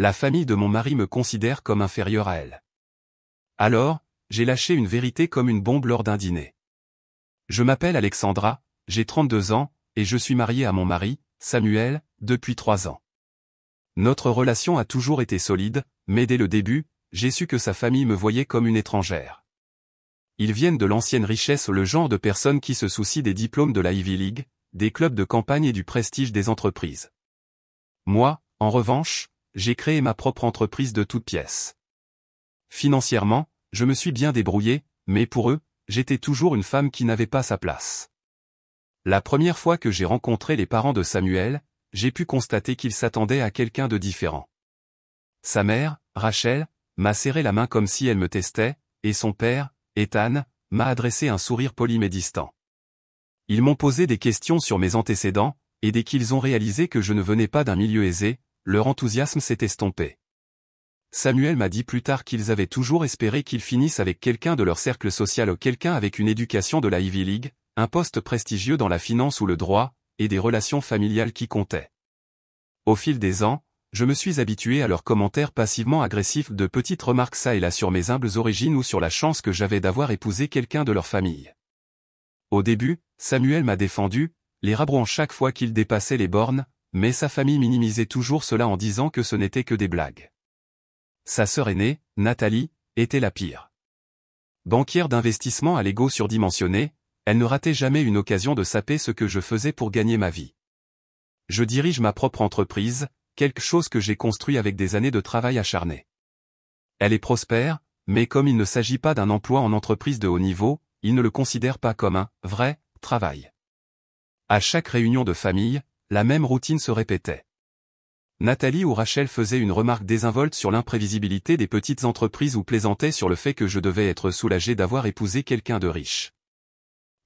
La famille de mon mari me considère comme inférieur à elle. Alors, j'ai lâché une vérité comme une bombe lors d'un dîner. Je m'appelle Alexandra, j'ai 32 ans, et je suis mariée à mon mari, Samuel, depuis 3 ans. Notre relation a toujours été solide, mais dès le début, j'ai su que sa famille me voyait comme une étrangère. Ils viennent de l'ancienne richesse, le genre de personnes qui se soucient des diplômes de la Ivy League, des clubs de campagne et du prestige des entreprises. Moi, en revanche, j'ai créé ma propre entreprise de toutes pièces. Financièrement, je me suis bien débrouillé, mais pour eux, j'étais toujours une femme qui n'avait pas sa place. La première fois que j'ai rencontré les parents de Samuel, j'ai pu constater qu'ils s'attendaient à quelqu'un de différent. Sa mère, Rachel, m'a serré la main comme si elle me testait, et son père, Ethan, m'a adressé un sourire poli mais distant. Ils m'ont posé des questions sur mes antécédents, et dès qu'ils ont réalisé que je ne venais pas d'un milieu aisé, leur enthousiasme s'est estompé. Samuel m'a dit plus tard qu'ils avaient toujours espéré qu'ils finissent avec quelqu'un de leur cercle social ou quelqu'un avec une éducation de la Ivy League, un poste prestigieux dans la finance ou le droit, et des relations familiales qui comptaient. Au fil des ans, je me suis habitué à leurs commentaires passivement agressifs, de petites remarques ça et là sur mes humbles origines ou sur la chance que j'avais d'avoir épousé quelqu'un de leur famille. Au début, Samuel m'a défendu, les rabrouant chaque fois qu'il dépassait les bornes, mais sa famille minimisait toujours cela en disant que ce n'était que des blagues. Sa sœur aînée, Nathalie, était la pire. Banquière d'investissement à l'ego surdimensionné, elle ne ratait jamais une occasion de saper ce que je faisais pour gagner ma vie. Je dirige ma propre entreprise, quelque chose que j'ai construit avec des années de travail acharné. Elle est prospère, mais comme il ne s'agit pas d'un emploi en entreprise de haut niveau, il ne le considère pas comme un vrai travail. À chaque réunion de famille, la même routine se répétait. Nathalie ou Rachel faisait une remarque désinvolte sur l'imprévisibilité des petites entreprises ou plaisantait sur le fait que je devais être soulagé d'avoir épousé quelqu'un de riche.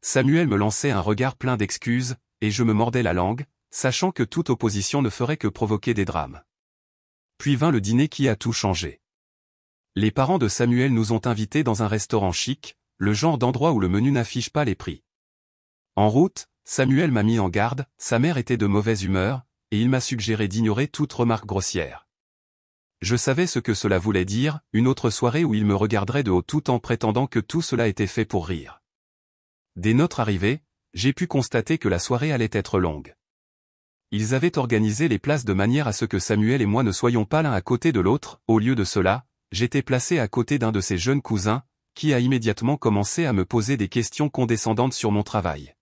Samuel me lançait un regard plein d'excuses, et je me mordais la langue, sachant que toute opposition ne ferait que provoquer des drames. Puis vint le dîner qui a tout changé. Les parents de Samuel nous ont invités dans un restaurant chic, le genre d'endroit où le menu n'affiche pas les prix. En route, Samuel m'a mis en garde, sa mère était de mauvaise humeur, et il m'a suggéré d'ignorer toute remarque grossière. Je savais ce que cela voulait dire, une autre soirée où il me regarderait de haut tout en prétendant que tout cela était fait pour rire. Dès notre arrivée, j'ai pu constater que la soirée allait être longue. Ils avaient organisé les places de manière à ce que Samuel et moi ne soyons pas l'un à côté de l'autre. Au lieu de cela, j'étais placé à côté d'un de ses jeunes cousins, qui a immédiatement commencé à me poser des questions condescendantes sur mon travail.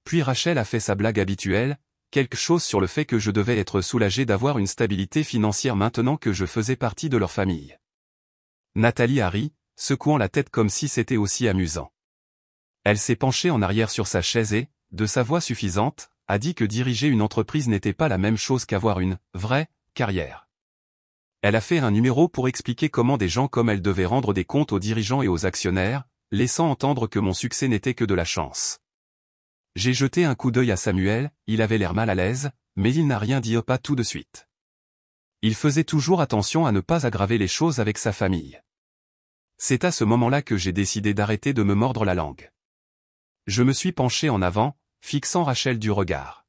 Puis Rachel a fait sa blague habituelle, quelque chose sur le fait que je devais être soulagé d'avoir une stabilité financière maintenant que je faisais partie de leur famille. Nathalie a ri, secouant la tête comme si c'était aussi amusant. Elle s'est penchée en arrière sur sa chaise et, de sa voix suffisante, a dit que diriger une entreprise n'était pas la même chose qu'avoir une vraie carrière. Elle a fait un numéro pour expliquer comment des gens comme elle devaient rendre des comptes aux dirigeants et aux actionnaires, laissant entendre que mon succès n'était que de la chance. J'ai jeté un coup d'œil à Samuel, il avait l'air mal à l'aise, mais il n'a rien dit pas tout de suite. Il faisait toujours attention à ne pas aggraver les choses avec sa famille. C'est à ce moment-là que j'ai décidé d'arrêter de me mordre la langue. Je me suis penché en avant, fixant Rachel du regard.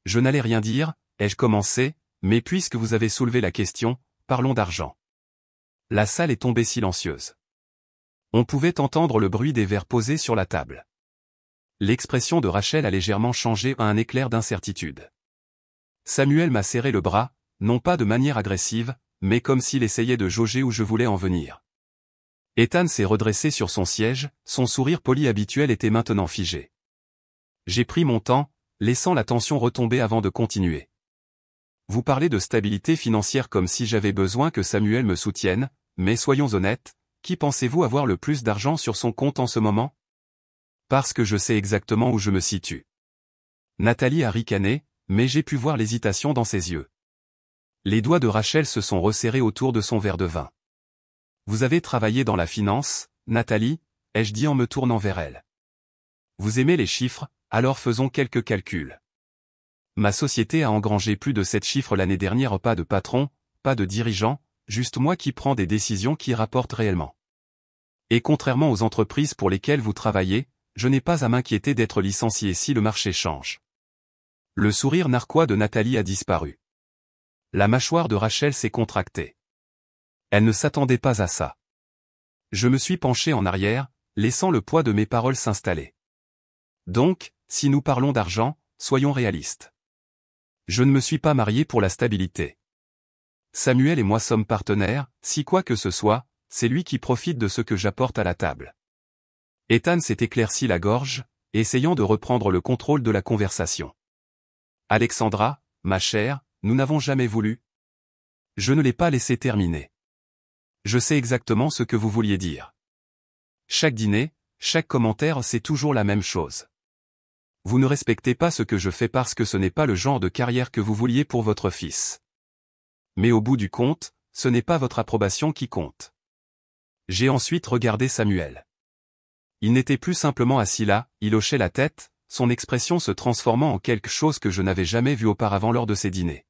Je n'allais rien dire, ai-je commencé, mais puisque vous avez soulevé la question, parlons d'argent. La salle est tombée silencieuse. On pouvait entendre le bruit des verres posés sur la table. L'expression de Rachel a légèrement changé à un éclair d'incertitude. Samuel m'a serré le bras, non pas de manière agressive, mais comme s'il essayait de jauger où je voulais en venir. Ethan s'est redressé sur son siège, son sourire poli habituel était maintenant figé. J'ai pris mon temps, laissant la tension retomber avant de continuer. Vous parlez de stabilité financière comme si j'avais besoin que Samuel me soutienne, mais soyons honnêtes, qui pensez-vous avoir le plus d'argent sur son compte en ce moment ? Parce que je sais exactement où je me situe. Nathalie a ricané, mais j'ai pu voir l'hésitation dans ses yeux. Les doigts de Rachel se sont resserrés autour de son verre de vin. Vous avez travaillé dans la finance, Nathalie, ai-je dit en me tournant vers elle. Vous aimez les chiffres, alors faisons quelques calculs. Ma société a engrangé plus de 7 chiffres l'année dernière, pas de patron, pas de dirigeant, juste moi qui prends des décisions qui rapportent réellement. Et contrairement aux entreprises pour lesquelles vous travaillez, je n'ai pas à m'inquiéter d'être licencié si le marché change. Le sourire narquois de Nathalie a disparu. La mâchoire de Rachel s'est contractée. Elle ne s'attendait pas à ça. Je me suis penché en arrière, laissant le poids de mes paroles s'installer. Donc, si nous parlons d'argent, soyons réalistes. Je ne me suis pas marié pour la stabilité. Samuel et moi sommes partenaires, si quoi que ce soit, c'est lui qui profite de ce que j'apporte à la table. Ethan s'est éclairci la gorge, essayant de reprendre le contrôle de la conversation. Alexandra, ma chère, nous n'avons jamais voulu. Je ne l'ai pas laissé terminer. Je sais exactement ce que vous vouliez dire. Chaque dîner, chaque commentaire, c'est toujours la même chose. Vous ne respectez pas ce que je fais parce que ce n'est pas le genre de carrière que vous vouliez pour votre fils. Mais au bout du compte, ce n'est pas votre approbation qui compte. J'ai ensuite regardé Samuel. Il n'était plus simplement assis là, il hochait la tête, son expression se transformant en quelque chose que je n'avais jamais vu auparavant lors de ces dîners.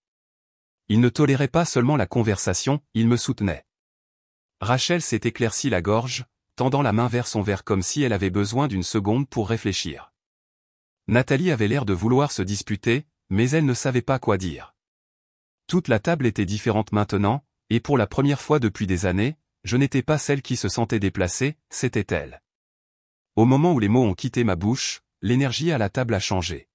Il ne tolérait pas seulement la conversation, il me soutenait. Rachel s'est éclairci la gorge, tendant la main vers son verre comme si elle avait besoin d'une seconde pour réfléchir. Nathalie avait l'air de vouloir se disputer, mais elle ne savait pas quoi dire. Toute la table était différente maintenant, et pour la première fois depuis des années, je n'étais pas celle qui se sentait déplacée, c'était elle. Au moment où les mots ont quitté ma bouche, l'énergie à la table a changé.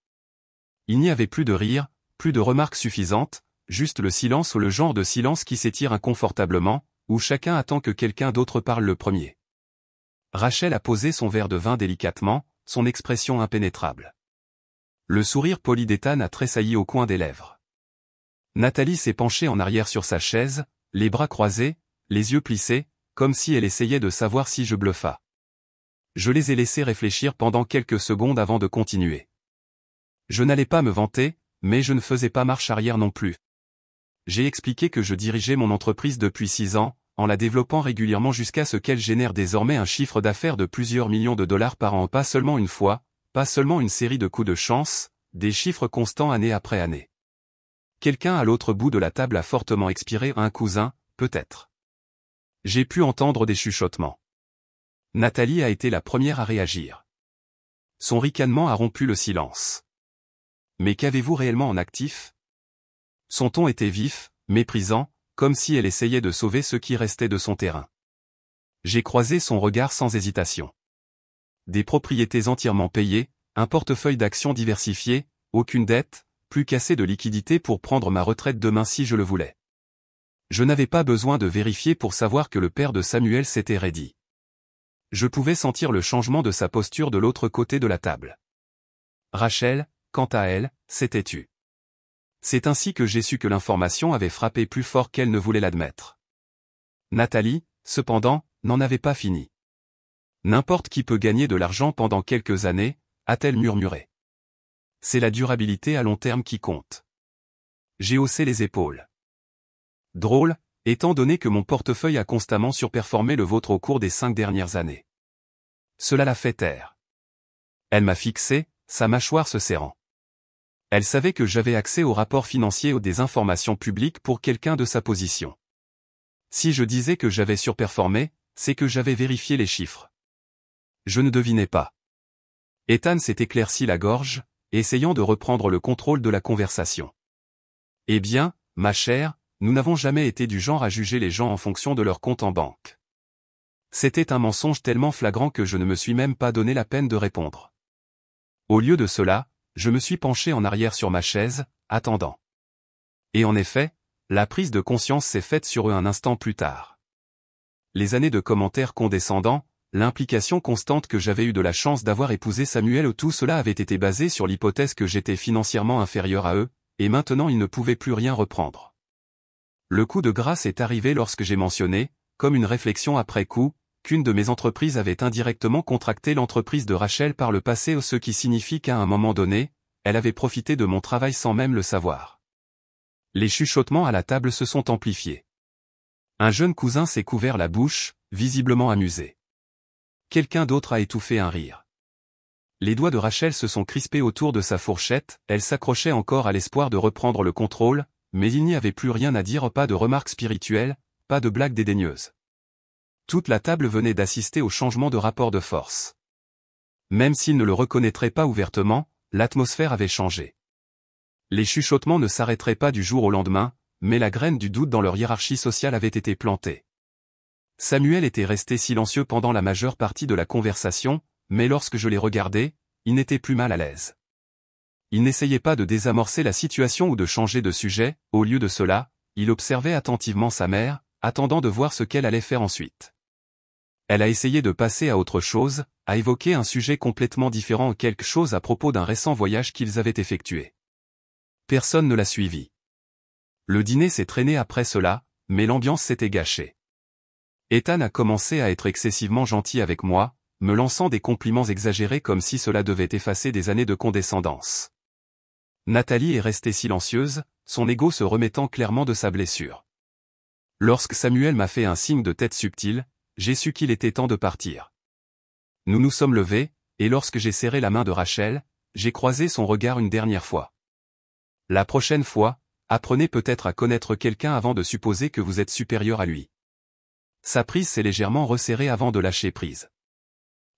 Il n'y avait plus de rire, plus de remarques suffisantes, juste le silence ou le genre de silence qui s'étire inconfortablement, où chacun attend que quelqu'un d'autre parle le premier. Rachel a posé son verre de vin délicatement, son expression impénétrable. Le sourire poli d'Ethan a tressailli au coin des lèvres. Nathalie s'est penchée en arrière sur sa chaise, les bras croisés, les yeux plissés, comme si elle essayait de savoir si je bluffais. Je les ai laissés réfléchir pendant quelques secondes avant de continuer. Je n'allais pas me vanter, mais je ne faisais pas marche arrière non plus. J'ai expliqué que je dirigeais mon entreprise depuis 6 ans, en la développant régulièrement jusqu'à ce qu'elle génère désormais un chiffre d'affaires de plusieurs millions de dollars par an, pas seulement une fois, pas seulement une série de coups de chance, des chiffres constants année après année. Quelqu'un à l'autre bout de la table a fortement expiré, un cousin, peut-être. J'ai pu entendre des chuchotements. Nathalie a été la première à réagir. Son ricanement a rompu le silence. Mais qu'avez-vous réellement en actif ? Son ton était vif, méprisant, comme si elle essayait de sauver ce qui restait de son terrain. J'ai croisé son regard sans hésitation. Des propriétés entièrement payées, un portefeuille d'actions diversifié, aucune dette, plus qu'assez de liquidités pour prendre ma retraite demain si je le voulais. Je n'avais pas besoin de vérifier pour savoir que le père de Samuel s'était raidi. Je pouvais sentir le changement de sa posture de l'autre côté de la table. Rachel, quant à elle, s'était tue. C'est ainsi que j'ai su que l'information avait frappé plus fort qu'elle ne voulait l'admettre. Nathalie, cependant, n'en avait pas fini. N'importe qui peut gagner de l'argent pendant quelques années, a-t-elle murmuré. C'est la durabilité à long terme qui compte. J'ai haussé les épaules. Drôle, étant donné que mon portefeuille a constamment surperformé le vôtre au cours des 5 dernières années. Cela l'a fait taire. Elle m'a fixé, sa mâchoire se serrant. Elle savait que j'avais accès aux rapports financiers ou des informations publiques pour quelqu'un de sa position. Si je disais que j'avais surperformé, c'est que j'avais vérifié les chiffres. Je ne devinais pas. Ethan s'est éclairci la gorge, essayant de reprendre le contrôle de la conversation. Eh bien, ma chère, nous n'avons jamais été du genre à juger les gens en fonction de leur compte en banque. C'était un mensonge tellement flagrant que je ne me suis même pas donné la peine de répondre. Au lieu de cela, je me suis penché en arrière sur ma chaise, attendant. Et en effet, la prise de conscience s'est faite sur eux un instant plus tard. Les années de commentaires condescendants, l'implication constante que j'avais eue de la chance d'avoir épousé Samuel, tout cela avait été basé sur l'hypothèse que j'étais financièrement inférieur à eux, et maintenant ils ne pouvaient plus rien reprendre. Le coup de grâce est arrivé lorsque j'ai mentionné, comme une réflexion après coup, qu'une de mes entreprises avait indirectement contracté l'entreprise de Rachel par le passé, ce qui signifie qu'à un moment donné, elle avait profité de mon travail sans même le savoir. Les chuchotements à la table se sont amplifiés. Un jeune cousin s'est couvert la bouche, visiblement amusé. Quelqu'un d'autre a étouffé un rire. Les doigts de Rachel se sont crispés autour de sa fourchette, elle s'accrochait encore à l'espoir de reprendre le contrôle, mais il n'y avait plus rien à dire, pas de remarques spirituelles, pas de blagues dédaigneuses. Toute la table venait d'assister au changement de rapport de force. Même s'ils ne le reconnaîtraient pas ouvertement, l'atmosphère avait changé. Les chuchotements ne s'arrêteraient pas du jour au lendemain, mais la graine du doute dans leur hiérarchie sociale avait été plantée. Samuel était resté silencieux pendant la majeure partie de la conversation, mais lorsque je les regardais, il n'était plus mal à l'aise. Il n'essayait pas de désamorcer la situation ou de changer de sujet, au lieu de cela, il observait attentivement sa mère, attendant de voir ce qu'elle allait faire ensuite. Elle a essayé de passer à autre chose, à évoquer un sujet complètement différent ou quelque chose à propos d'un récent voyage qu'ils avaient effectué. Personne ne l'a suivi. Le dîner s'est traîné après cela, mais l'ambiance s'était gâchée. Ethan a commencé à être excessivement gentil avec moi, me lançant des compliments exagérés comme si cela devait effacer des années de condescendance. Nathalie est restée silencieuse, son ego se remettant clairement de sa blessure. Lorsque Samuel m'a fait un signe de tête subtil, j'ai su qu'il était temps de partir. Nous nous sommes levés, et lorsque j'ai serré la main de Rachel, j'ai croisé son regard une dernière fois. La prochaine fois, apprenez peut-être à connaître quelqu'un avant de supposer que vous êtes supérieur à lui. Sa prise s'est légèrement resserrée avant de lâcher prise.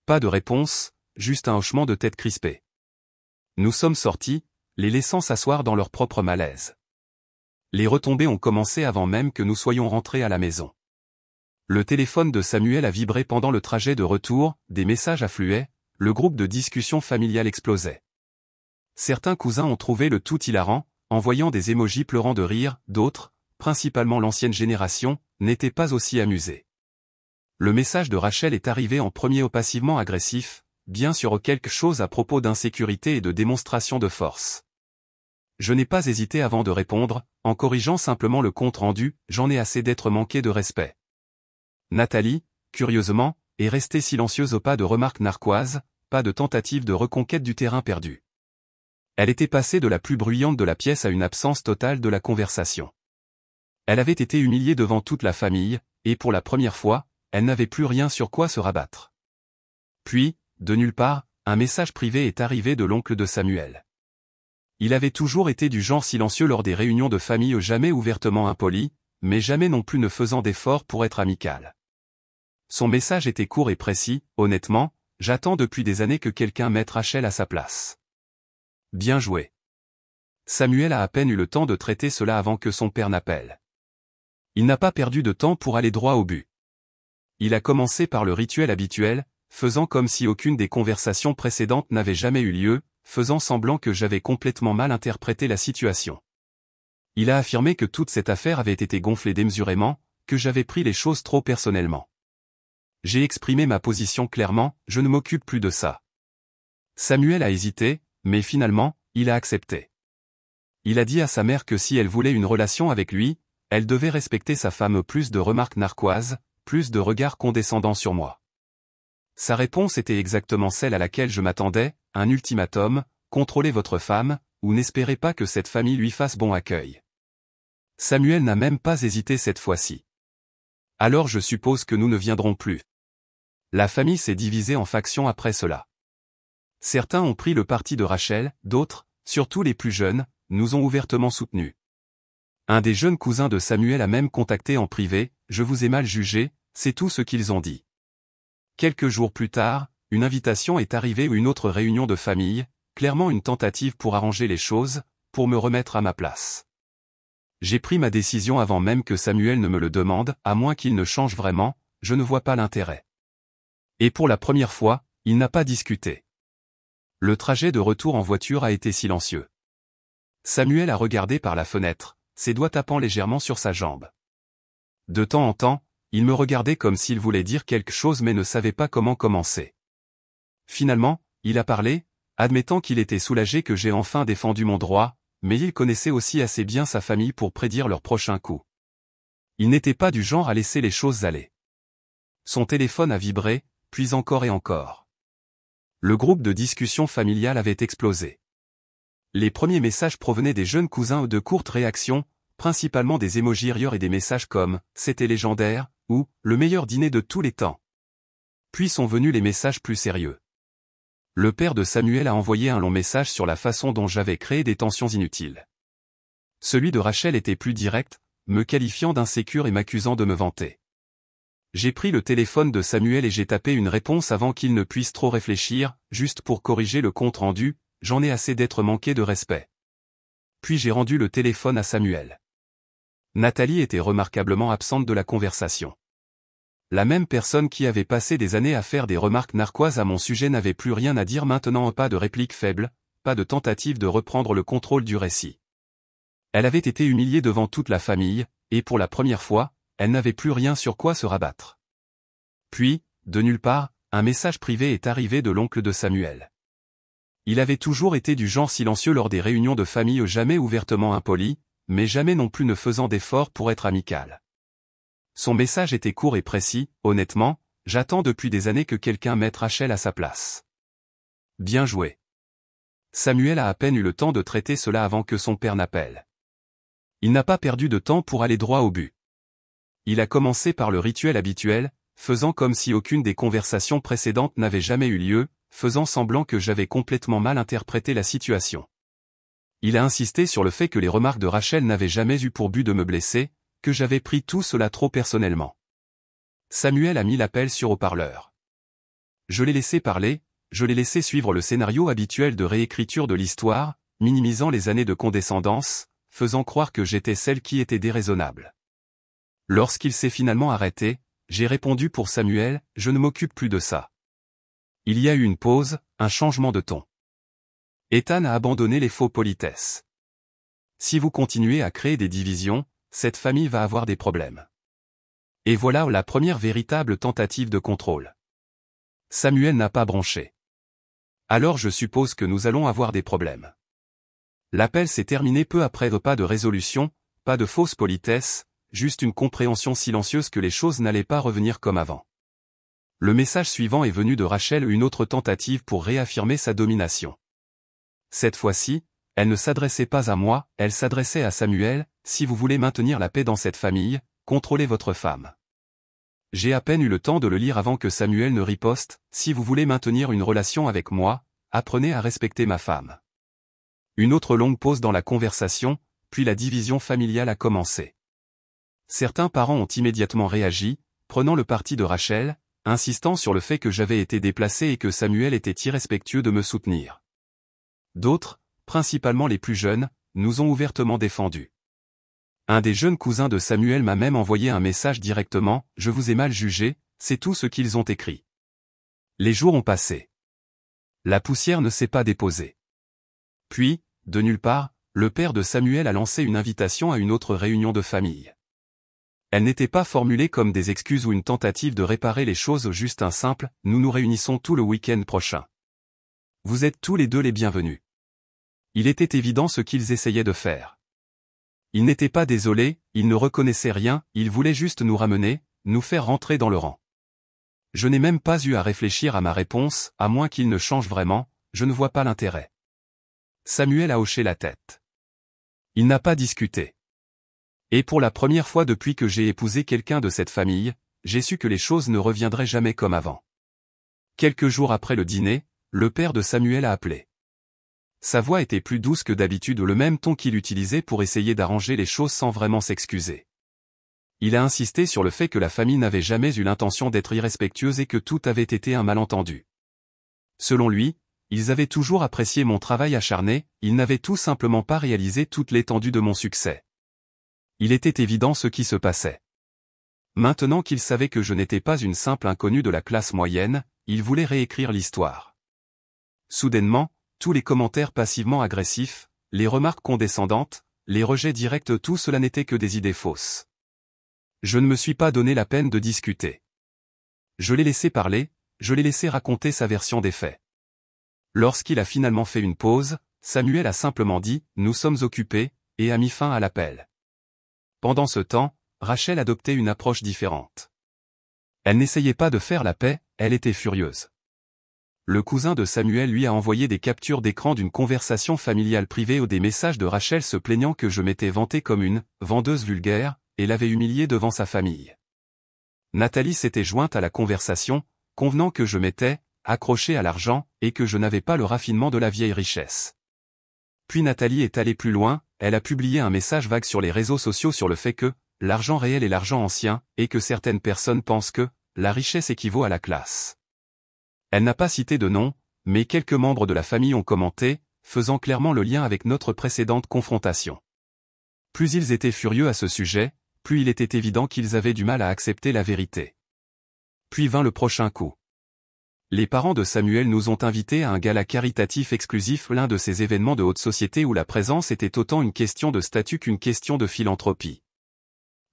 Pas de réponse, juste un hochement de tête crispé. Nous sommes sortis, les laissant s'asseoir dans leur propre malaise. Les retombées ont commencé avant même que nous soyons rentrés à la maison. Le téléphone de Samuel a vibré pendant le trajet de retour, des messages affluaient, le groupe de discussion familiale explosait. Certains cousins ont trouvé le tout hilarant, envoyant des émojis pleurant de rire, d'autres, principalement l'ancienne génération, n'étaient pas aussi amusés. Le message de Rachel est arrivé en premier au passivement agressif, bien sûr quelque chose à propos d'insécurité et de démonstration de force. Je n'ai pas hésité avant de répondre, en corrigeant simplement le compte rendu, j'en ai assez d'être manqué de respect. Nathalie, curieusement, est restée silencieuse au pas de remarques narquoises, pas de tentative de reconquête du terrain perdu. Elle était passée de la plus bruyante de la pièce à une absence totale de la conversation. Elle avait été humiliée devant toute la famille, et pour la première fois, elle n'avait plus rien sur quoi se rabattre. Puis, de nulle part, un message privé est arrivé de l'oncle de Samuel. Il avait toujours été du genre silencieux lors des réunions de famille, jamais ouvertement impoli, mais jamais non plus ne faisant d'efforts pour être amical. Son message était court et précis, honnêtement, j'attends depuis des années que quelqu'un mette Rachel à sa place. Bien joué. Samuel a à peine eu le temps de traiter cela avant que son père n'appelle. Il n'a pas perdu de temps pour aller droit au but. Il a commencé par le rituel habituel, faisant comme si aucune des conversations précédentes n'avait jamais eu lieu, faisant semblant que j'avais complètement mal interprété la situation. Il a affirmé que toute cette affaire avait été gonflée démesurément, que j'avais pris les choses trop personnellement. J'ai exprimé ma position clairement, je ne m'occupe plus de ça. Samuel a hésité, mais finalement, il a accepté. Il a dit à sa mère que si elle voulait une relation avec lui, elle devait respecter sa femme, plus de remarques narquoises, plus de regards condescendants sur moi. Sa réponse était exactement celle à laquelle je m'attendais, un ultimatum, contrôlez votre femme, ou n'espérez pas que cette famille lui fasse bon accueil. Samuel n'a même pas hésité cette fois-ci. Alors je suppose que nous ne viendrons plus. La famille s'est divisée en factions après cela. Certains ont pris le parti de Rachel, d'autres, surtout les plus jeunes, nous ont ouvertement soutenus. Un des jeunes cousins de Samuel a même contacté en privé, je vous ai mal jugé, c'est tout ce qu'ils ont dit. Quelques jours plus tard, une invitation est arrivée ou une autre réunion de famille, clairement une tentative pour arranger les choses, pour me remettre à ma place. J'ai pris ma décision avant même que Samuel ne me le demande, à moins qu'il ne change vraiment, je ne vois pas l'intérêt. Et pour la première fois, il n'a pas discuté. Le trajet de retour en voiture a été silencieux. Samuel a regardé par la fenêtre, ses doigts tapant légèrement sur sa jambe. De temps en temps, il me regardait comme s'il voulait dire quelque chose mais ne savait pas comment commencer. Finalement, il a parlé, admettant qu'il était soulagé que j'ai enfin défendu mon droit, mais il connaissait aussi assez bien sa famille pour prédire leur prochain coup. Il n'était pas du genre à laisser les choses aller. Son téléphone a vibré, puis encore et encore. Le groupe de discussion familiale avait explosé. Les premiers messages provenaient des jeunes cousins ou de courtes réactions, principalement des émojis rire et des messages comme « c'était légendaire » ou « le meilleur dîner de tous les temps ». Puis sont venus les messages plus sérieux. Le père de Samuel a envoyé un long message sur la façon dont j'avais créé des tensions inutiles. Celui de Rachel était plus direct, me qualifiant d'insécure et m'accusant de me vanter. J'ai pris le téléphone de Samuel et j'ai tapé une réponse avant qu'il ne puisse trop réfléchir, juste pour corriger le compte rendu, j'en ai assez d'être manqué de respect. Puis j'ai rendu le téléphone à Samuel. Nathalie était remarquablement absente de la conversation. La même personne qui avait passé des années à faire des remarques narquoises à mon sujet n'avait plus rien à dire maintenant, pas de réplique faible, pas de tentative de reprendre le contrôle du récit. Elle avait été humiliée devant toute la famille, et pour la première fois, elle n'avait plus rien sur quoi se rabattre. Puis, de nulle part, un message privé est arrivé de l'oncle de Samuel. Il avait toujours été du genre silencieux lors des réunions de famille, jamais ouvertement impoli, mais jamais non plus ne faisant d'efforts pour être amical. Son message était court et précis: honnêtement, j'attends depuis des années que quelqu'un mette Rachel à sa place. Bien joué. Samuel a à peine eu le temps de traiter cela avant que son père n'appelle. Il n'a pas perdu de temps pour aller droit au but. Il a commencé par le rituel habituel, faisant comme si aucune des conversations précédentes n'avait jamais eu lieu, faisant semblant que j'avais complètement mal interprété la situation. Il a insisté sur le fait que les remarques de Rachel n'avaient jamais eu pour but de me blesser, que j'avais pris tout cela trop personnellement. Samuel a mis l'appel sur haut-parleur. Je l'ai laissé parler, je l'ai laissé suivre le scénario habituel de réécriture de l'histoire, minimisant les années de condescendance, faisant croire que j'étais celle qui était déraisonnable. Lorsqu'il s'est finalement arrêté, j'ai répondu pour Samuel: je ne m'occupe plus de ça. Il y a eu une pause, un changement de ton. Ethan a abandonné les faux politesses. Si vous continuez à créer des divisions, cette famille va avoir des problèmes. Et voilà la première véritable tentative de contrôle. Samuel n'a pas bronché. Alors je suppose que nous allons avoir des problèmes. L'appel s'est terminé peu après, pas de résolution, pas de fausse politesse, juste une compréhension silencieuse que les choses n'allaient pas revenir comme avant. Le message suivant est venu de Rachel, une autre tentative pour réaffirmer sa domination. Cette fois-ci, elle ne s'adressait pas à moi, elle s'adressait à Samuel: si vous voulez maintenir la paix dans cette famille, contrôlez votre femme. J'ai à peine eu le temps de le lire avant que Samuel ne riposte: si vous voulez maintenir une relation avec moi, apprenez à respecter ma femme. Une autre longue pause dans la conversation, puis la division familiale a commencé. Certains parents ont immédiatement réagi, prenant le parti de Rachel, insistant sur le fait que j'avais été déplacé et que Samuel était irrespectueux de me soutenir. D'autres, principalement les plus jeunes, nous ont ouvertement défendus. Un des jeunes cousins de Samuel m'a même envoyé un message directement: je vous ai mal jugé, c'est tout ce qu'ils ont écrit. Les jours ont passé. La poussière ne s'est pas déposée. Puis, de nulle part, le père de Samuel a lancé une invitation à une autre réunion de famille. Elle n'était pas formulée comme des excuses ou une tentative de réparer les choses, juste un simple: nous nous réunissons tout le week-end prochain. Vous êtes tous les deux les bienvenus. Il était évident ce qu'ils essayaient de faire. Ils n'étaient pas désolés, ils ne reconnaissaient rien, ils voulaient juste nous ramener, nous faire rentrer dans le rang. Je n'ai même pas eu à réfléchir à ma réponse: à moins qu'ils ne changent vraiment, je ne vois pas l'intérêt. Samuel a hoché la tête. Il n'a pas discuté. Et pour la première fois depuis que j'ai épousé quelqu'un de cette famille, j'ai su que les choses ne reviendraient jamais comme avant. Quelques jours après le dîner, le père de Samuel a appelé. Sa voix était plus douce que d'habitude, le même ton qu'il utilisait pour essayer d'arranger les choses sans vraiment s'excuser. Il a insisté sur le fait que la famille n'avait jamais eu l'intention d'être irrespectueuse et que tout avait été un malentendu. Selon lui, ils avaient toujours apprécié mon travail acharné, ils n'avaient tout simplement pas réalisé toute l'étendue de mon succès. Il était évident ce qui se passait. Maintenant qu'il savait que je n'étais pas une simple inconnue de la classe moyenne, il voulait réécrire l'histoire. Soudainement, tous les commentaires passivement agressifs, les remarques condescendantes, les rejets directs, tout cela n'était que des idées fausses. Je ne me suis pas donné la peine de discuter. Je l'ai laissé parler, je l'ai laissé raconter sa version des faits. Lorsqu'il a finalement fait une pause, Samuel a simplement dit: nous sommes occupés, et a mis fin à l'appel. Pendant ce temps, Rachel adoptait une approche différente. Elle n'essayait pas de faire la paix, elle était furieuse. Le cousin de Samuel lui a envoyé des captures d'écran d'une conversation familiale privée ou des messages de Rachel se plaignant que je m'étais vanté comme une vendeuse vulgaire, et l'avait humiliée devant sa famille. Nathalie s'était jointe à la conversation, convenant que je m'étais accroché à l'argent, et que je n'avais pas le raffinement de la vieille richesse. Puis Nathalie est allée plus loin, elle a publié un message vague sur les réseaux sociaux sur le fait que l'argent réel est l'argent ancien, et que certaines personnes pensent que la richesse équivaut à la classe. Elle n'a pas cité de nom, mais quelques membres de la famille ont commenté, faisant clairement le lien avec notre précédente confrontation. Plus ils étaient furieux à ce sujet, plus il était évident qu'ils avaient du mal à accepter la vérité. Puis vint le prochain coup. Les parents de Samuel nous ont invités à un gala caritatif exclusif, l'un de ces événements de haute société où la présence était autant une question de statut qu'une question de philanthropie.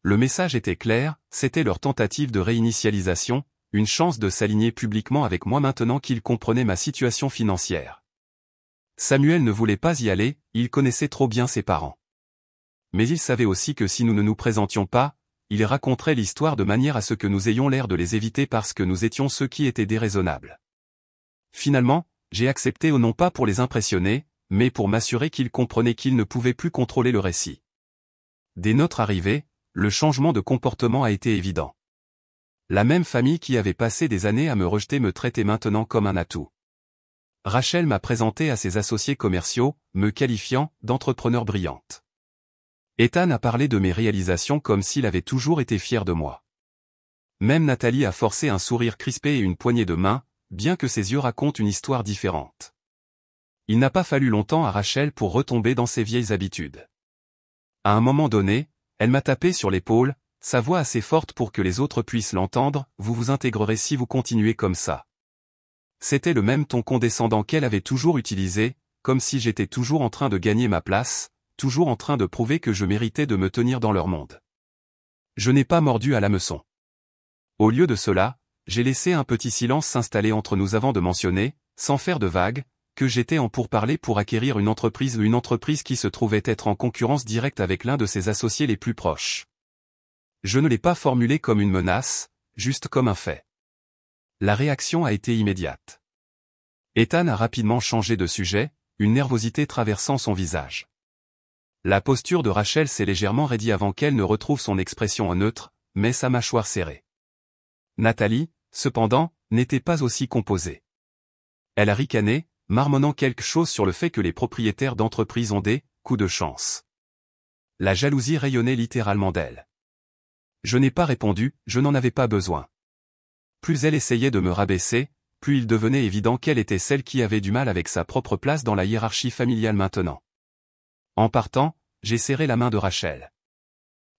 Le message était clair, c'était leur tentative de réinitialisation, une chance de s'aligner publiquement avec moi maintenant qu'ils comprenaient ma situation financière. Samuel ne voulait pas y aller, il connaissait trop bien ses parents. Mais il savait aussi que si nous ne nous présentions pas, il raconterait l'histoire de manière à ce que nous ayons l'air de les éviter parce que nous étions ceux qui étaient déraisonnables. Finalement, j'ai accepté non pas pour les impressionner, mais pour m'assurer qu'ils comprenaient qu'ils ne pouvaient plus contrôler le récit. Dès notre arrivée, le changement de comportement a été évident. La même famille qui avait passé des années à me rejeter me traitait maintenant comme un atout. Rachel m'a présenté à ses associés commerciaux, me qualifiant d'entrepreneur brillante. Ethan a parlé de mes réalisations comme s'il avait toujours été fier de moi. Même Nathalie a forcé un sourire crispé et une poignée de main, bien que ses yeux racontent une histoire différente. Il n'a pas fallu longtemps à Rachel pour retomber dans ses vieilles habitudes. À un moment donné, elle m'a tapé sur l'épaule, sa voix assez forte pour que les autres puissent l'entendre, « Vous vous intégrerez si vous continuez comme ça. » C'était le même ton condescendant qu'elle avait toujours utilisé, comme si j'étais toujours en train de gagner ma place, toujours en train de prouver que je méritais de me tenir dans leur monde. Je n'ai pas mordu à l'hameçon. Au lieu de cela, j'ai laissé un petit silence s'installer entre nous avant de mentionner, sans faire de vagues, que j'étais en pourparlers pour acquérir une entreprise qui se trouvait être en concurrence directe avec l'un de ses associés les plus proches. Je ne l'ai pas formulé comme une menace, juste comme un fait. La réaction a été immédiate. Ethan a rapidement changé de sujet, une nervosité traversant son visage. La posture de Rachel s'est légèrement raidie avant qu'elle ne retrouve son expression neutre, mais sa mâchoire serrée. Nathalie, cependant, n'était pas aussi composée. Elle a ricané, marmonnant quelque chose sur le fait que les propriétaires d'entreprise ont des coups de chance. La jalousie rayonnait littéralement d'elle. Je n'ai pas répondu, je n'en avais pas besoin. Plus elle essayait de me rabaisser, plus il devenait évident qu'elle était celle qui avait du mal avec sa propre place dans la hiérarchie familiale maintenant. En partant, j'ai serré la main de Rachel.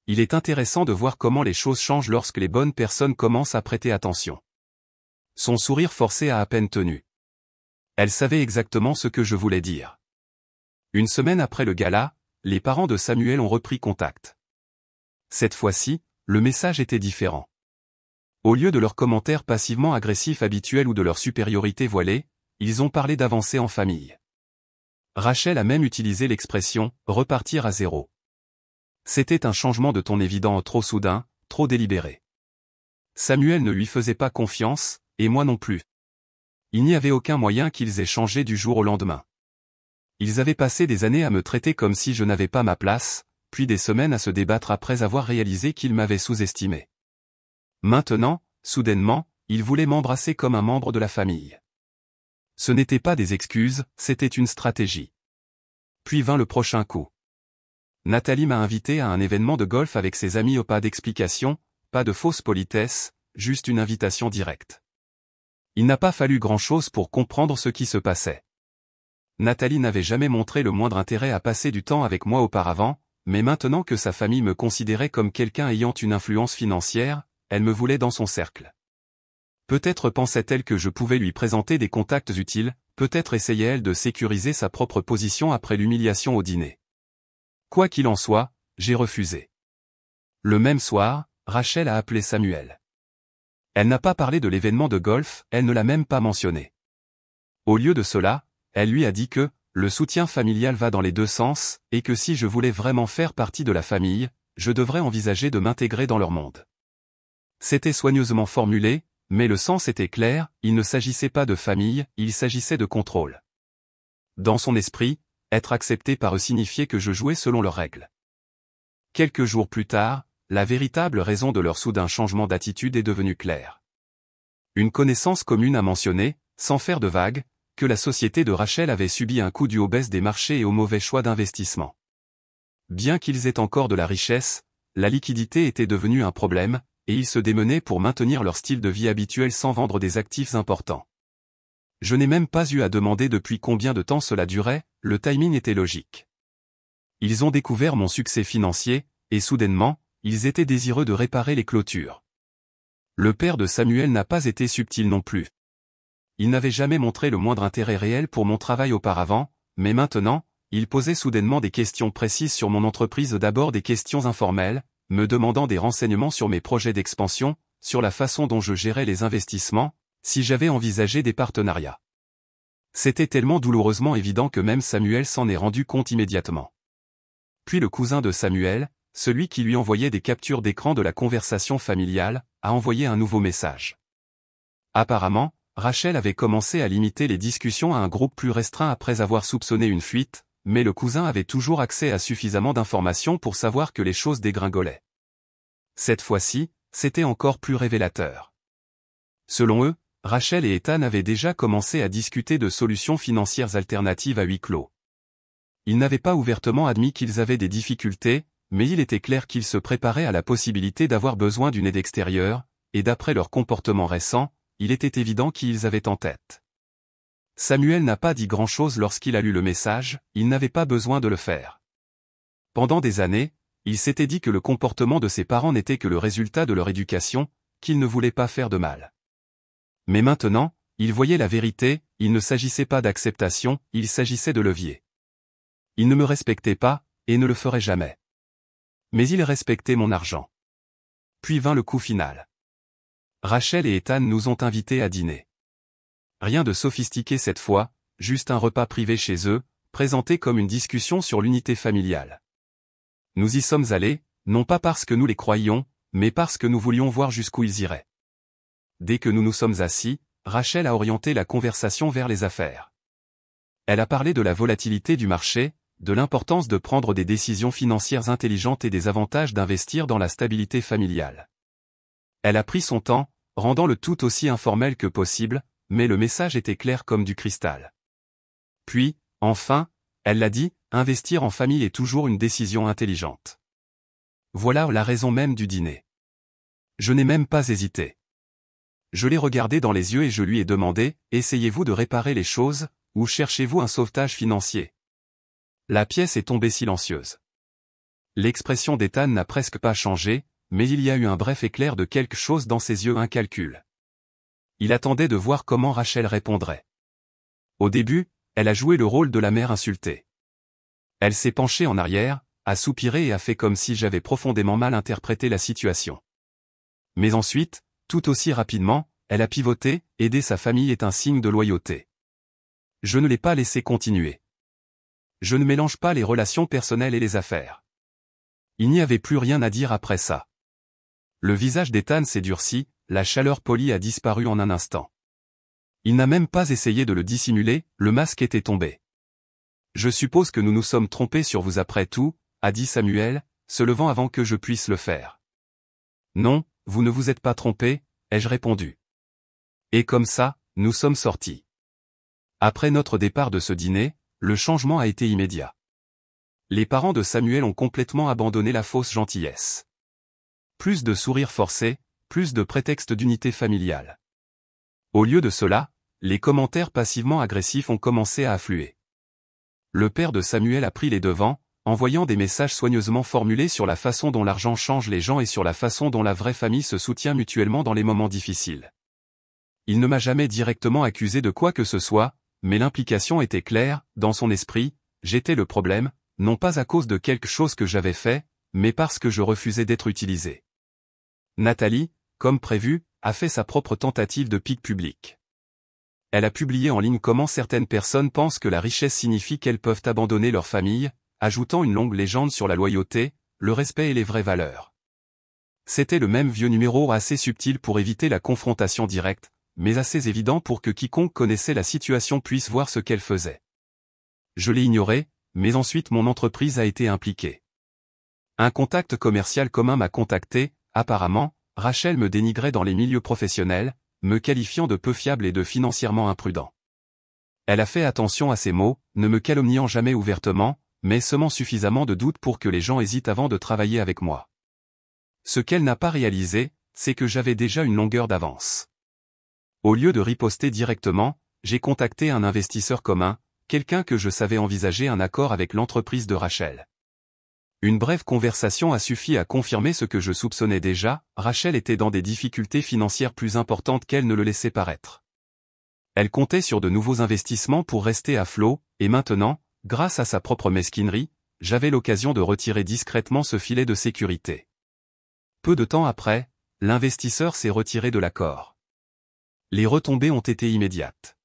Il est intéressant de voir comment les choses changent lorsque les bonnes personnes commencent à prêter attention. Son sourire forcé a à peine tenu. Elle savait exactement ce que je voulais dire. Une semaine après le gala, les parents de Samuel ont repris contact. Cette fois-ci, le message était différent. Au lieu de leurs commentaires passivement agressifs habituels ou de leur supériorité voilée, ils ont parlé d'avancer en famille. Rachel a même utilisé l'expression « repartir à zéro ». C'était un changement de ton évident trop soudain, trop délibéré. Samuel ne lui faisait pas confiance, et moi non plus. Il n'y avait aucun moyen qu'ils aient changé du jour au lendemain. Ils avaient passé des années à me traiter comme si je n'avais pas ma place, puis des semaines à se débattre après avoir réalisé qu'ils m'avaient sous-estimé. Maintenant, soudainement, ils voulaient m'embrasser comme un membre de la famille. Ce n'était pas des excuses, c'était une stratégie. Puis vint le prochain coup. Nathalie m'a invité à un événement de golf avec ses amis, pas d'explication, pas de fausse politesse, juste une invitation directe. Il n'a pas fallu grand-chose pour comprendre ce qui se passait. Nathalie n'avait jamais montré le moindre intérêt à passer du temps avec moi auparavant, mais maintenant que sa famille me considérait comme quelqu'un ayant une influence financière, elle me voulait dans son cercle. Peut-être pensait-elle que je pouvais lui présenter des contacts utiles, peut-être essayait-elle de sécuriser sa propre position après l'humiliation au dîner. Quoi qu'il en soit, j'ai refusé. Le même soir, Rachel a appelé Samuel. Elle n'a pas parlé de l'événement de golf, elle ne l'a même pas mentionné. Au lieu de cela, elle lui a dit que le soutien familial va dans les deux sens, et que si je voulais vraiment faire partie de la famille, je devrais envisager de m'intégrer dans leur monde. C'était soigneusement formulé, mais le sens était clair, il ne s'agissait pas de famille, il s'agissait de contrôle. Dans son esprit, être accepté par eux signifiait que je jouais selon leurs règles. Quelques jours plus tard, la véritable raison de leur soudain changement d'attitude est devenue claire. Une connaissance commune a mentionné, sans faire de vagues, que la société de Rachel avait subi un coup dû aux baisses des marchés et aux mauvais choix d'investissement. Bien qu'ils aient encore de la richesse, la liquidité était devenue un problème, et ils se démenaient pour maintenir leur style de vie habituel sans vendre des actifs importants. Je n'ai même pas eu à demander depuis combien de temps cela durait, le timing était logique. Ils ont découvert mon succès financier, et soudainement, ils étaient désireux de réparer les clôtures. Le père de Samuel n'a pas été subtil non plus. Il n'avait jamais montré le moindre intérêt réel pour mon travail auparavant, mais maintenant, il posait soudainement des questions précises sur mon entreprise, d'abord des questions informelles, me demandant des renseignements sur mes projets d'expansion, sur la façon dont je gérais les investissements, si j'avais envisagé des partenariats. C'était tellement douloureusement évident que même Samuel s'en est rendu compte immédiatement. Puis le cousin de Samuel, celui qui lui envoyait des captures d'écran de la conversation familiale, a envoyé un nouveau message. Apparemment, Rachel avait commencé à limiter les discussions à un groupe plus restreint après avoir soupçonné une fuite, mais le cousin avait toujours accès à suffisamment d'informations pour savoir que les choses dégringolaient. Cette fois-ci, c'était encore plus révélateur. Selon eux, Rachel et Ethan avaient déjà commencé à discuter de solutions financières alternatives à huis clos. Ils n'avaient pas ouvertement admis qu'ils avaient des difficultés, mais il était clair qu'ils se préparaient à la possibilité d'avoir besoin d'une aide extérieure, et d'après leur comportement récent, il était évident qu'ils avaient en tête. Samuel n'a pas dit grand-chose lorsqu'il a lu le message, il n'avait pas besoin de le faire. Pendant des années, il s'était dit que le comportement de ses parents n'était que le résultat de leur éducation, qu'ils ne voulaient pas faire de mal. Mais maintenant, il voyait la vérité, il ne s'agissait pas d'acceptation, il s'agissait de levier. Il ne me respectait pas, et ne le ferait jamais. Mais il respectait mon argent. Puis vint le coup final. Rachel et Ethan nous ont invités à dîner. Rien de sophistiqué cette fois, juste un repas privé chez eux, présenté comme une discussion sur l'unité familiale. Nous y sommes allés, non pas parce que nous les croyions, mais parce que nous voulions voir jusqu'où ils iraient. Dès que nous nous sommes assis, Rachel a orienté la conversation vers les affaires. Elle a parlé de la volatilité du marché, de l'importance de prendre des décisions financières intelligentes et des avantages d'investir dans la stabilité familiale. Elle a pris son temps, rendant le tout aussi informel que possible, mais le message était clair comme du cristal. Puis, enfin, elle l'a dit, investir en famille est toujours une décision intelligente. Voilà la raison même du dîner. Je n'ai même pas hésité. Je l'ai regardé dans les yeux et je lui ai demandé, essayez-vous de réparer les choses, ou cherchez-vous un sauvetage financier? La pièce est tombée silencieuse. L'expression d'Ethan n'a presque pas changé, mais il y a eu un bref éclair de quelque chose dans ses yeux, un calcul. Il attendait de voir comment Rachel répondrait. Au début, elle a joué le rôle de la mère insultée. Elle s'est penchée en arrière, a soupiré et a fait comme si j'avais profondément mal interprété la situation. Mais ensuite, tout aussi rapidement, elle a pivoté, aider sa famille est un signe de loyauté. Je ne l'ai pas laissé continuer. Je ne mélange pas les relations personnelles et les affaires. Il n'y avait plus rien à dire après ça. Le visage d'Ethan s'est durci, la chaleur polie a disparu en un instant. Il n'a même pas essayé de le dissimuler, le masque était tombé. Je suppose que nous nous sommes trompés sur vous après tout, a dit Samuel, se levant avant que je puisse le faire. Non, vous ne vous êtes pas trompé, ai-je répondu. Et comme ça, nous sommes sortis. Après notre départ de ce dîner, le changement a été immédiat. Les parents de Samuel ont complètement abandonné la fausse gentillesse. Plus de sourires forcés, plus de prétextes d'unité familiale. Au lieu de cela, les commentaires passivement agressifs ont commencé à affluer. Le père de Samuel a pris les devants, envoyant des messages soigneusement formulés sur la façon dont l'argent change les gens et sur la façon dont la vraie famille se soutient mutuellement dans les moments difficiles. Il ne m'a jamais directement accusé de quoi que ce soit, mais l'implication était claire, dans son esprit, j'étais le problème, non pas à cause de quelque chose que j'avais fait, mais parce que je refusais d'être utilisé. Nathalie, comme prévu, a fait sa propre tentative de pique public. Elle a publié en ligne comment certaines personnes pensent que la richesse signifie qu'elles peuvent abandonner leur famille, ajoutant une longue légende sur la loyauté, le respect et les vraies valeurs. C'était le même vieux numéro assez subtil pour éviter la confrontation directe, mais assez évident pour que quiconque connaissait la situation puisse voir ce qu'elle faisait. Je l'ai ignoré, mais ensuite mon entreprise a été impliquée. Un contact commercial commun m'a contacté, apparemment, Rachel me dénigrait dans les milieux professionnels, me qualifiant de peu fiable et de financièrement imprudent. Elle a fait attention à ses mots, ne me calomniant jamais ouvertement, mais semant suffisamment de doutes pour que les gens hésitent avant de travailler avec moi. Ce qu'elle n'a pas réalisé, c'est que j'avais déjà une longueur d'avance. Au lieu de riposter directement, j'ai contacté un investisseur commun, quelqu'un que je savais envisager un accord avec l'entreprise de Rachel. Une brève conversation a suffi à confirmer ce que je soupçonnais déjà, Rachel était dans des difficultés financières plus importantes qu'elle ne le laissait paraître. Elle comptait sur de nouveaux investissements pour rester à flot, et maintenant, grâce à sa propre mesquinerie, j'avais l'occasion de retirer discrètement ce filet de sécurité. Peu de temps après, l'investisseur s'est retiré de l'accord. Les retombées ont été immédiates.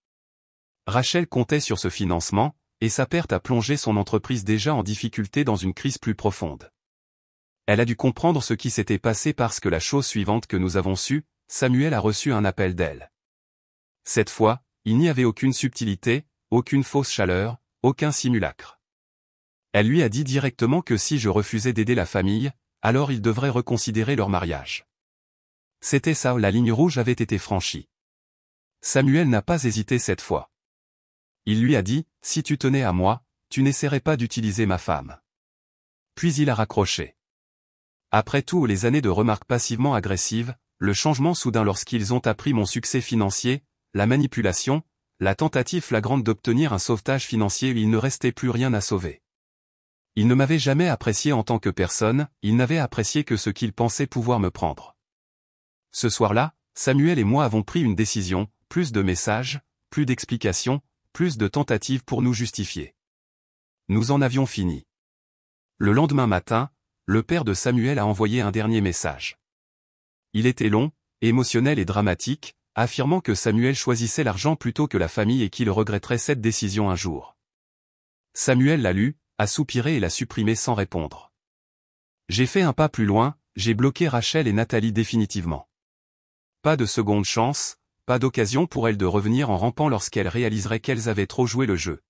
Rachel comptait sur ce financement, et sa perte a plongé son entreprise déjà en difficulté dans une crise plus profonde. Elle a dû comprendre ce qui s'était passé parce que la chose suivante que nous avons su, Samuel a reçu un appel d'elle. Cette fois, il n'y avait aucune subtilité, aucune fausse chaleur, aucun simulacre. Elle lui a dit directement que si je refusais d'aider la famille, alors ils devraient reconsidérer leur mariage. C'était ça, la ligne rouge avait été franchie. Samuel n'a pas hésité cette fois. Il lui a dit, si tu tenais à moi, tu n'essaierais pas d'utiliser ma femme. Puis il a raccroché. Après tout, les années de remarques passivement agressives, le changement soudain lorsqu'ils ont appris mon succès financier, la manipulation, la tentative flagrante d'obtenir un sauvetage financier, il ne restait plus rien à sauver. Il ne m'avait jamais apprécié en tant que personne, il n'avait apprécié que ce qu'il pensait pouvoir me prendre. Ce soir-là, Samuel et moi avons pris une décision, plus de messages, plus d'explications, plus de tentatives pour nous justifier. Nous en avions fini. Le lendemain matin, le père de Samuel a envoyé un dernier message. Il était long, émotionnel et dramatique, affirmant que Samuel choisissait l'argent plutôt que la famille et qu'il regretterait cette décision un jour. Samuel l'a lu, a soupiré et l'a supprimé sans répondre. J'ai fait un pas plus loin, j'ai bloqué Rachel et Nathalie définitivement. Pas de seconde chance, pas d'occasion pour elles de revenir en rampant lorsqu'elles réaliseraient qu'elles avaient trop joué le jeu.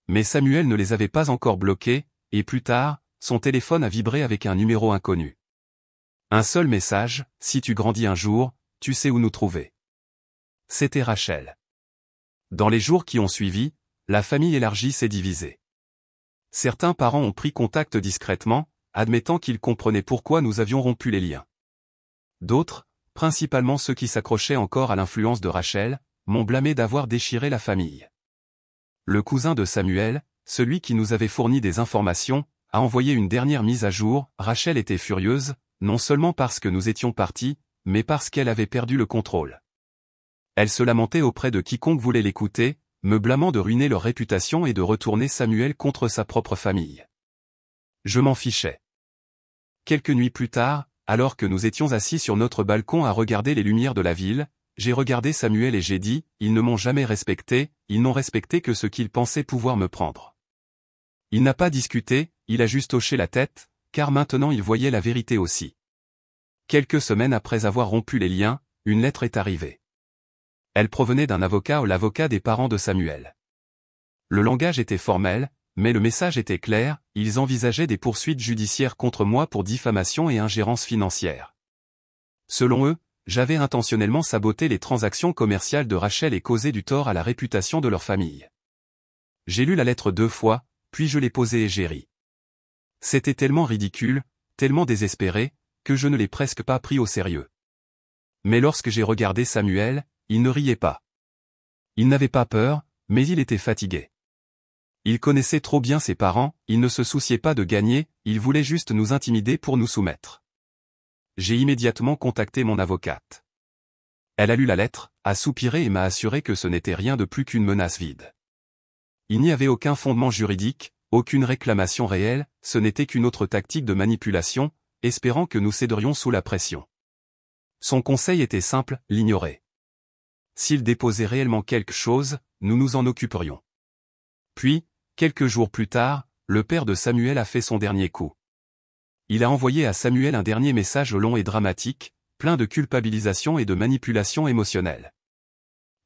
Mais Samuel ne les avait pas encore bloquées, et plus tard, son téléphone a vibré avec un numéro inconnu. Un seul message, si tu grandis un jour, tu sais où nous trouver. C'était Rachel. Dans les jours qui ont suivi, la famille élargie s'est divisée. Certains parents ont pris contact discrètement, admettant qu'ils comprenaient pourquoi nous avions rompu les liens. D'autres, principalement ceux qui s'accrochaient encore à l'influence de Rachel, m'ont blâmé d'avoir déchiré la famille. Le cousin de Samuel, celui qui nous avait fourni des informations, a envoyé une dernière mise à jour. Rachel était furieuse, non seulement parce que nous étions partis, mais parce qu'elle avait perdu le contrôle. Elle se lamentait auprès de quiconque voulait l'écouter, me blâmant de ruiner leur réputation et de retourner Samuel contre sa propre famille. Je m'en fichais. Quelques nuits plus tard, alors que nous étions assis sur notre balcon à regarder les lumières de la ville, j'ai regardé Samuel et j'ai dit, ils ne m'ont jamais respecté, ils n'ont respecté que ce qu'ils pensaient pouvoir me prendre. Il n'a pas discuté, il a juste hoché la tête, car maintenant il voyait la vérité aussi. Quelques semaines après avoir rompu les liens, une lettre est arrivée. Elle provenait d'un avocat ou l'avocat des parents de Samuel. Le langage était formel, mais le message était clair, ils envisageaient des poursuites judiciaires contre moi pour diffamation et ingérence financière. Selon eux, j'avais intentionnellement saboté les transactions commerciales de Rachel et causé du tort à la réputation de leur famille. J'ai lu la lettre 2 fois, puis je l'ai posée et j'ai ri. C'était tellement ridicule, tellement désespéré, que je ne l'ai presque pas pris au sérieux. Mais lorsque j'ai regardé Samuel, il ne riait pas. Il n'avait pas peur, mais il était fatigué. Il connaissait trop bien ses parents, il ne se souciait pas de gagner, il voulait juste nous intimider pour nous soumettre. J'ai immédiatement contacté mon avocate. Elle a lu la lettre, a soupiré et m'a assuré que ce n'était rien de plus qu'une menace vide. Il n'y avait aucun fondement juridique, aucune réclamation réelle, ce n'était qu'une autre tactique de manipulation, espérant que nous céderions sous la pression. Son conseil était simple, l'ignorer. S'il déposait réellement quelque chose, nous nous en occuperions. Puis, quelques jours plus tard, le père de Samuel a fait son dernier coup. Il a envoyé à Samuel un dernier message long et dramatique, plein de culpabilisation et de manipulation émotionnelle.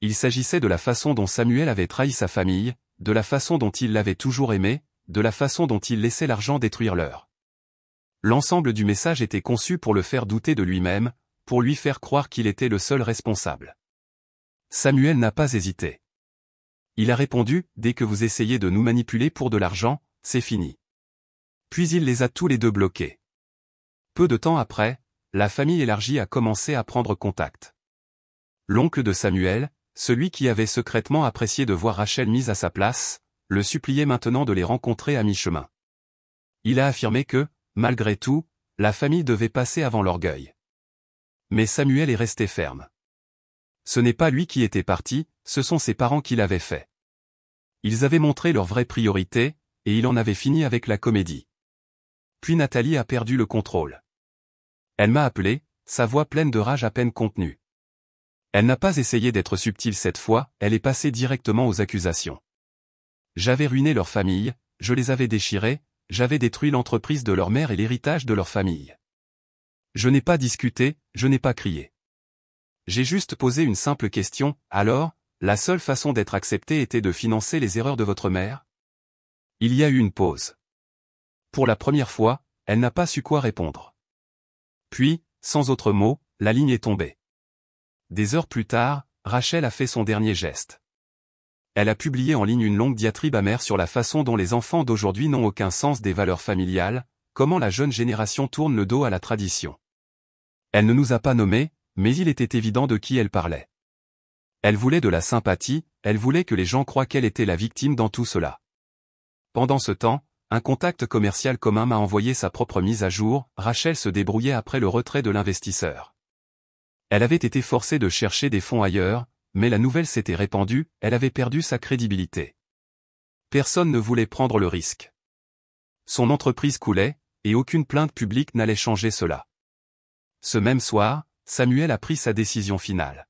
Il s'agissait de la façon dont Samuel avait trahi sa famille, de la façon dont il l'avait toujours aimé, de la façon dont il laissait l'argent détruire leur. L'ensemble du message était conçu pour le faire douter de lui-même, pour lui faire croire qu'il était le seul responsable. Samuel n'a pas hésité. Il a répondu, dès que vous essayez de nous manipuler pour de l'argent, c'est fini. Puis il les a tous les deux bloqués. Peu de temps après, la famille élargie a commencé à prendre contact. L'oncle de Samuel, celui qui avait secrètement apprécié de voir Rachel mise à sa place, le suppliait maintenant de les rencontrer à mi-chemin. Il a affirmé que, malgré tout, la famille devait passer avant l'orgueil. Mais Samuel est resté ferme. Ce n'est pas lui qui était parti, ce sont ses parents qui l'avaient fait. Ils avaient montré leur vraie priorité, et il en avait fini avec la comédie. Puis Nathalie a perdu le contrôle. Elle m'a appelé, sa voix pleine de rage à peine contenue. Elle n'a pas essayé d'être subtile cette fois, elle est passée directement aux accusations. J'avais ruiné leur famille, je les avais déchirés, j'avais détruit l'entreprise de leur mère et l'héritage de leur famille. Je n'ai pas discuté, je n'ai pas crié. J'ai juste posé une simple question, alors, la seule façon d'être accepté était de financer les erreurs de votre mère? Il y a eu une pause. Pour la première fois, elle n'a pas su quoi répondre. Puis, sans autre mot, la ligne est tombée. Des heures plus tard, Rachel a fait son dernier geste. Elle a publié en ligne une longue diatribe amère sur la façon dont les enfants d'aujourd'hui n'ont aucun sens des valeurs familiales, comment la jeune génération tourne le dos à la tradition. Elle ne nous a pas nommés, mais il était évident de qui elle parlait. Elle voulait de la sympathie, elle voulait que les gens croient qu'elle était la victime dans tout cela. Pendant ce temps, un contact commercial commun m'a envoyé sa propre mise à jour, Rachel se débrouillait après le retrait de l'investisseur. Elle avait été forcée de chercher des fonds ailleurs, mais la nouvelle s'était répandue, elle avait perdu sa crédibilité. Personne ne voulait prendre le risque. Son entreprise coulait, et aucune plainte publique n'allait changer cela. Ce même soir, Samuel a pris sa décision finale.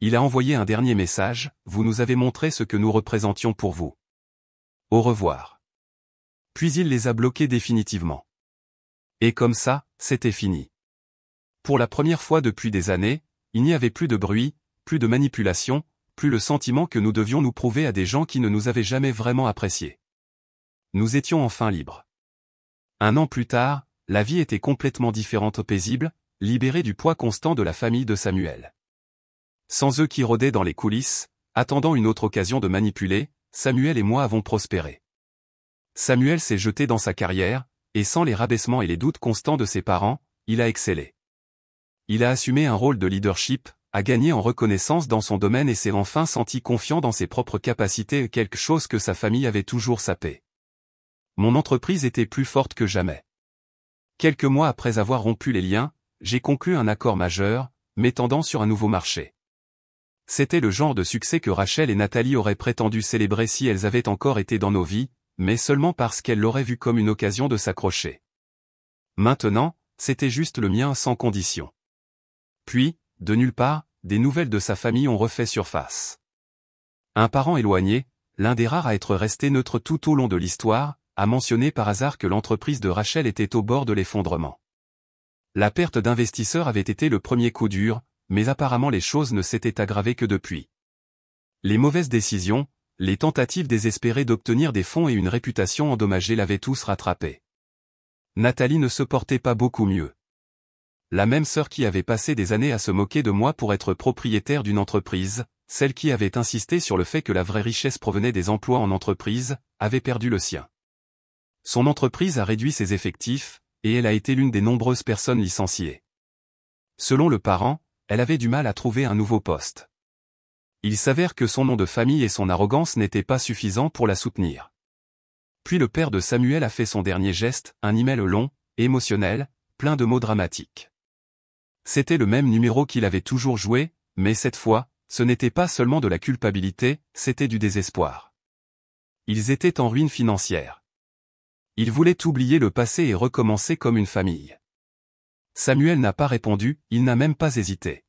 Il a envoyé un dernier message, vous nous avez montré ce que nous représentions pour vous. Au revoir. Puis il les a bloqués définitivement. Et comme ça, c'était fini. Pour la première fois depuis des années, il n'y avait plus de bruit, plus de manipulation, plus le sentiment que nous devions nous prouver à des gens qui ne nous avaient jamais vraiment appréciés. Nous étions enfin libres. 1 an plus tard, la vie était complètement différente, paisible, libérée du poids constant de la famille de Samuel. Sans eux qui rôdaient dans les coulisses, attendant une autre occasion de manipuler, Samuel et moi avons prospéré. Samuel s'est jeté dans sa carrière, et sans les rabaissements et les doutes constants de ses parents, il a excellé. Il a assumé un rôle de leadership, a gagné en reconnaissance dans son domaine et s'est enfin senti confiant dans ses propres capacités, quelque chose que sa famille avait toujours sapé. Mon entreprise était plus forte que jamais. Quelques mois après avoir rompu les liens, j'ai conclu un accord majeur, m'étendant sur un nouveau marché. C'était le genre de succès que Rachel et Nathalie auraient prétendu célébrer si elles avaient encore été dans nos vies, mais seulement parce qu'elles l'auraient vu comme une occasion de s'accrocher. Maintenant, c'était juste le mien sans condition. Puis, de nulle part, des nouvelles de sa famille ont refait surface. Un parent éloigné, l'un des rares à être resté neutre tout au long de l'histoire, a mentionné par hasard que l'entreprise de Rachel était au bord de l'effondrement. La perte d'investisseurs avait été le premier coup dur, mais apparemment les choses ne s'étaient aggravées que depuis. Les mauvaises décisions, les tentatives désespérées d'obtenir des fonds et une réputation endommagée l'avaient tous rattrapé. Nathalie ne se portait pas beaucoup mieux. La même sœur qui avait passé des années à se moquer de moi pour être propriétaire d'une entreprise, celle qui avait insisté sur le fait que la vraie richesse provenait des emplois en entreprise, avait perdu le sien. Son entreprise a réduit ses effectifs, et elle a été l'une des nombreuses personnes licenciées. Selon le parent, elle avait du mal à trouver un nouveau poste. Il s'avère que son nom de famille et son arrogance n'étaient pas suffisants pour la soutenir. Puis le père de Samuel a fait son dernier geste, un email long, émotionnel, plein de mots dramatiques. C'était le même numéro qu'il avait toujours joué, mais cette fois, ce n'était pas seulement de la culpabilité, c'était du désespoir. Ils étaient en ruine financière. Ils voulaient oublier le passé et recommencer comme une famille. Samuel n'a pas répondu, il n'a même pas hésité.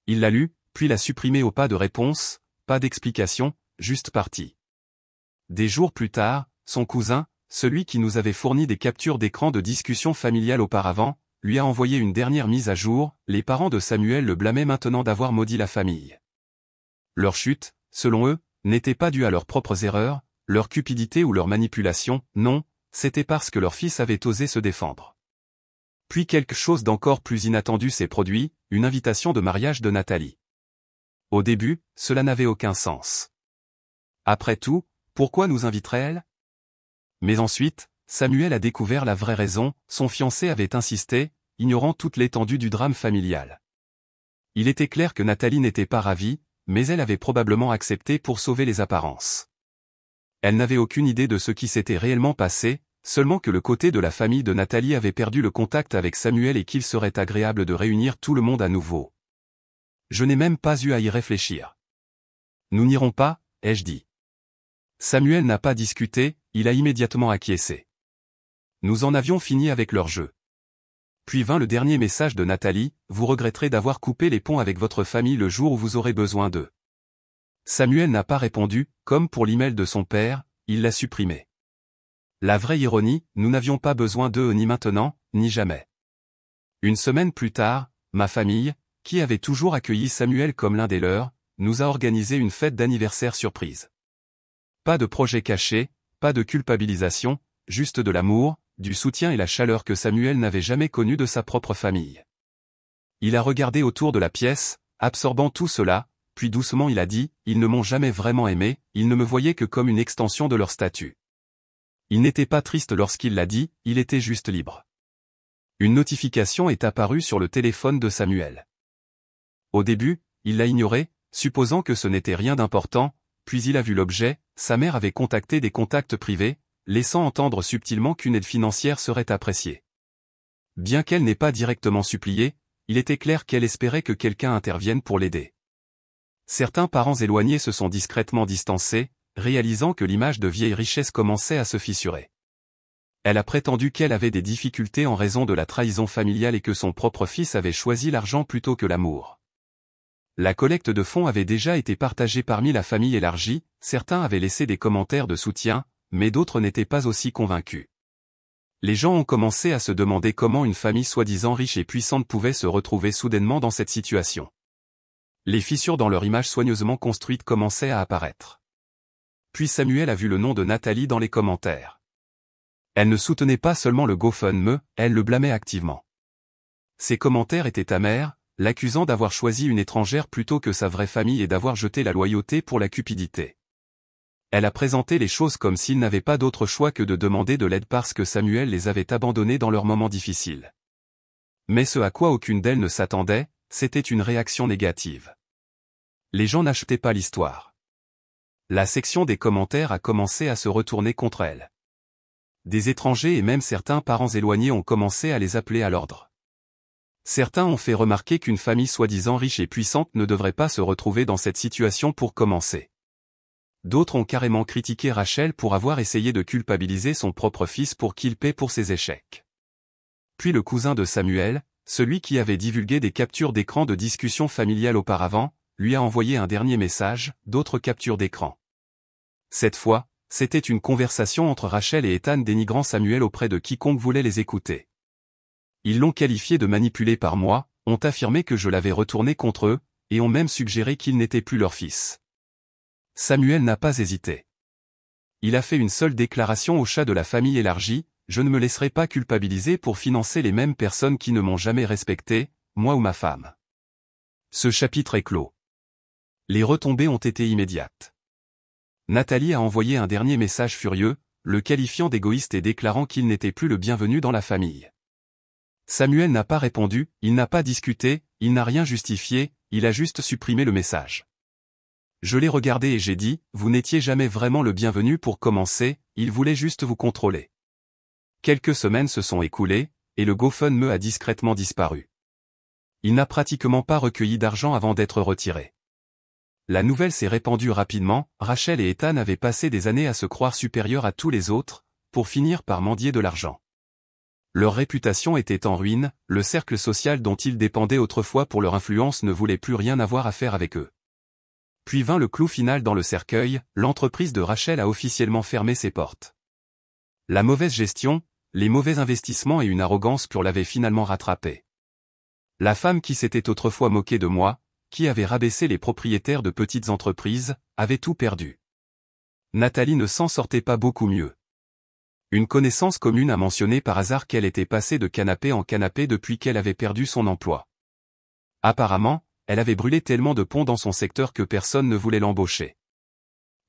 Il l'a lu, puis l'a supprimé au pas de réponse, pas d'explication, juste parti. Des jours plus tard, son cousin, celui qui nous avait fourni des captures d'écran de discussions familiales auparavant, lui a envoyé une dernière mise à jour, les parents de Samuel le blâmaient maintenant d'avoir maudit la famille. Leur chute, selon eux, n'était pas due à leurs propres erreurs, leur cupidité ou leur manipulation, non, c'était parce que leur fils avait osé se défendre. Puis quelque chose d'encore plus inattendu s'est produit, une invitation de mariage de Nathalie. Au début, cela n'avait aucun sens. Après tout, pourquoi nous inviterait-elle? Mais ensuite, Samuel a découvert la vraie raison, son fiancé avait insisté, ignorant toute l'étendue du drame familial. Il était clair que Nathalie n'était pas ravie, mais elle avait probablement accepté pour sauver les apparences. Elle n'avait aucune idée de ce qui s'était réellement passé, Seulement que le côté de la famille de Nathalie avait perdu le contact avec Samuel et qu'il serait agréable de réunir tout le monde à nouveau. Je n'ai même pas eu à y réfléchir. Nous n'irons pas, ai-je dit. Samuel n'a pas discuté, il a immédiatement acquiescé. Nous en avions fini avec leur jeu. Puis vint le dernier message de Nathalie, vous regretterez d'avoir coupé les ponts avec votre famille le jour où vous aurez besoin d'eux. Samuel n'a pas répondu, comme pour l'email de son père, il l'a supprimé. La vraie ironie, nous n'avions pas besoin d'eux ni maintenant, ni jamais. Une semaine plus tard, ma famille, qui avait toujours accueilli Samuel comme l'un des leurs, nous a organisé une fête d'anniversaire surprise. Pas de projet caché, pas de culpabilisation, juste de l'amour, du soutien et la chaleur que Samuel n'avait jamais connue de sa propre famille. Il a regardé autour de la pièce, absorbant tout cela, puis doucement il a dit, ils ne m'ont jamais vraiment aimé, ils ne me voyaient que comme une extension de leur statut. Il n'était pas triste lorsqu'il l'a dit, il était juste libre. Une notification est apparue sur le téléphone de Samuel. Au début, il l'a ignoré, supposant que ce n'était rien d'important, puis il a vu l'objet, sa mère avait contacté des contacts privés, laissant entendre subtilement qu'une aide financière serait appréciée. Bien qu'elle n'ait pas directement supplié, il était clair qu'elle espérait que quelqu'un intervienne pour l'aider. Certains parents éloignés se sont discrètement distancés, réalisant que l'image de vieille richesse commençait à se fissurer. Elle a prétendu qu'elle avait des difficultés en raison de la trahison familiale et que son propre fils avait choisi l'argent plutôt que l'amour. La collecte de fonds avait déjà été partagée parmi la famille élargie, certains avaient laissé des commentaires de soutien, mais d'autres n'étaient pas aussi convaincus. Les gens ont commencé à se demander comment une famille soi-disant riche et puissante pouvait se retrouver soudainement dans cette situation. Les fissures dans leur image soigneusement construite commençaient à apparaître. Puis Samuel a vu le nom de Nathalie dans les commentaires. Elle ne soutenait pas seulement le GoFundMe, elle le blâmait activement. Ses commentaires étaient amers, l'accusant d'avoir choisi une étrangère plutôt que sa vraie famille et d'avoir jeté la loyauté pour la cupidité. Elle a présenté les choses comme s'ils n'avaient pas d'autre choix que de demander de l'aide parce que Samuel les avait abandonnés dans leurs moments difficiles. Mais ce à quoi aucune d'elles ne s'attendait, c'était une réaction négative. Les gens n'achetaient pas l'histoire. La section des commentaires a commencé à se retourner contre elle. Des étrangers et même certains parents éloignés ont commencé à les appeler à l'ordre. Certains ont fait remarquer qu'une famille soi-disant riche et puissante ne devrait pas se retrouver dans cette situation pour commencer. D'autres ont carrément critiqué Rachel pour avoir essayé de culpabiliser son propre fils pour qu'il paie pour ses échecs. Puis le cousin de Samuel, celui qui avait divulgué des captures d'écran de discussions familiales auparavant, lui a envoyé un dernier message, d'autres captures d'écran. Cette fois, c'était une conversation entre Rachel et Ethan dénigrant Samuel auprès de quiconque voulait les écouter. Ils l'ont qualifié de manipulé par moi, ont affirmé que je l'avais retourné contre eux, et ont même suggéré qu'il n'était plus leur fils. Samuel n'a pas hésité. Il a fait une seule déclaration au chat de la famille élargie, je ne me laisserai pas culpabiliser pour financer les mêmes personnes qui ne m'ont jamais respecté, moi ou ma femme. Ce chapitre est clos. Les retombées ont été immédiates. Nathalie a envoyé un dernier message furieux, le qualifiant d'égoïste et déclarant qu'il n'était plus le bienvenu dans la famille. Samuel n'a pas répondu, il n'a pas discuté, il n'a rien justifié, il a juste supprimé le message. Je l'ai regardé et j'ai dit, vous n'étiez jamais vraiment le bienvenu pour commencer, il voulait juste vous contrôler. Quelques semaines se sont écoulées, et le GoFundMe a discrètement disparu. Il n'a pratiquement pas recueilli d'argent avant d'être retiré. La nouvelle s'est répandue rapidement, Rachel et Ethan avaient passé des années à se croire supérieurs à tous les autres, pour finir par mendier de l'argent. Leur réputation était en ruine, le cercle social dont ils dépendaient autrefois pour leur influence ne voulait plus rien avoir à faire avec eux. Puis vint le clou final dans le cercueil, l'entreprise de Rachel a officiellement fermé ses portes. La mauvaise gestion, les mauvais investissements et une arrogance pure l'avaient finalement rattrapé. La femme qui s'était autrefois moquée de moi, qui avait rabaissé les propriétaires de petites entreprises, avait tout perdu. Nathalie ne s'en sortait pas beaucoup mieux. Une connaissance commune a mentionné par hasard qu'elle était passée de canapé en canapé depuis qu'elle avait perdu son emploi. Apparemment, elle avait brûlé tellement de ponts dans son secteur que personne ne voulait l'embaucher.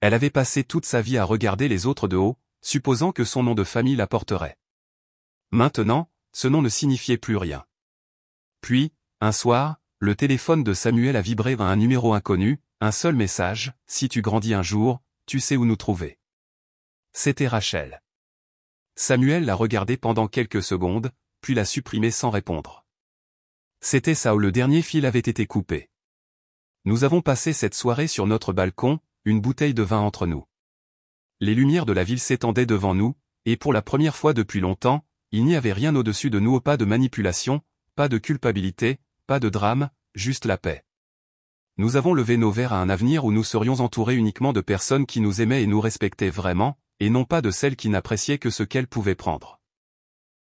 Elle avait passé toute sa vie à regarder les autres de haut, supposant que son nom de famille la porterait. Maintenant, ce nom ne signifiait plus rien. Puis, un soir, le téléphone de Samuel a vibré à un numéro inconnu, un seul message, si tu grandis un jour, tu sais où nous trouver. C'était Rachel. Samuel l'a regardé pendant quelques secondes, puis l'a supprimé sans répondre. C'était ça où le dernier fil avait été coupé. Nous avons passé cette soirée sur notre balcon, une bouteille de vin entre nous. Les lumières de la ville s'étendaient devant nous, et pour la première fois depuis longtemps, il n'y avait rien au-dessus de nous, pas de manipulation, pas de culpabilité, pas de drame, juste la paix. Nous avons levé nos verres à un avenir où nous serions entourés uniquement de personnes qui nous aimaient et nous respectaient vraiment, et non pas de celles qui n'appréciaient que ce qu'elles pouvaient prendre.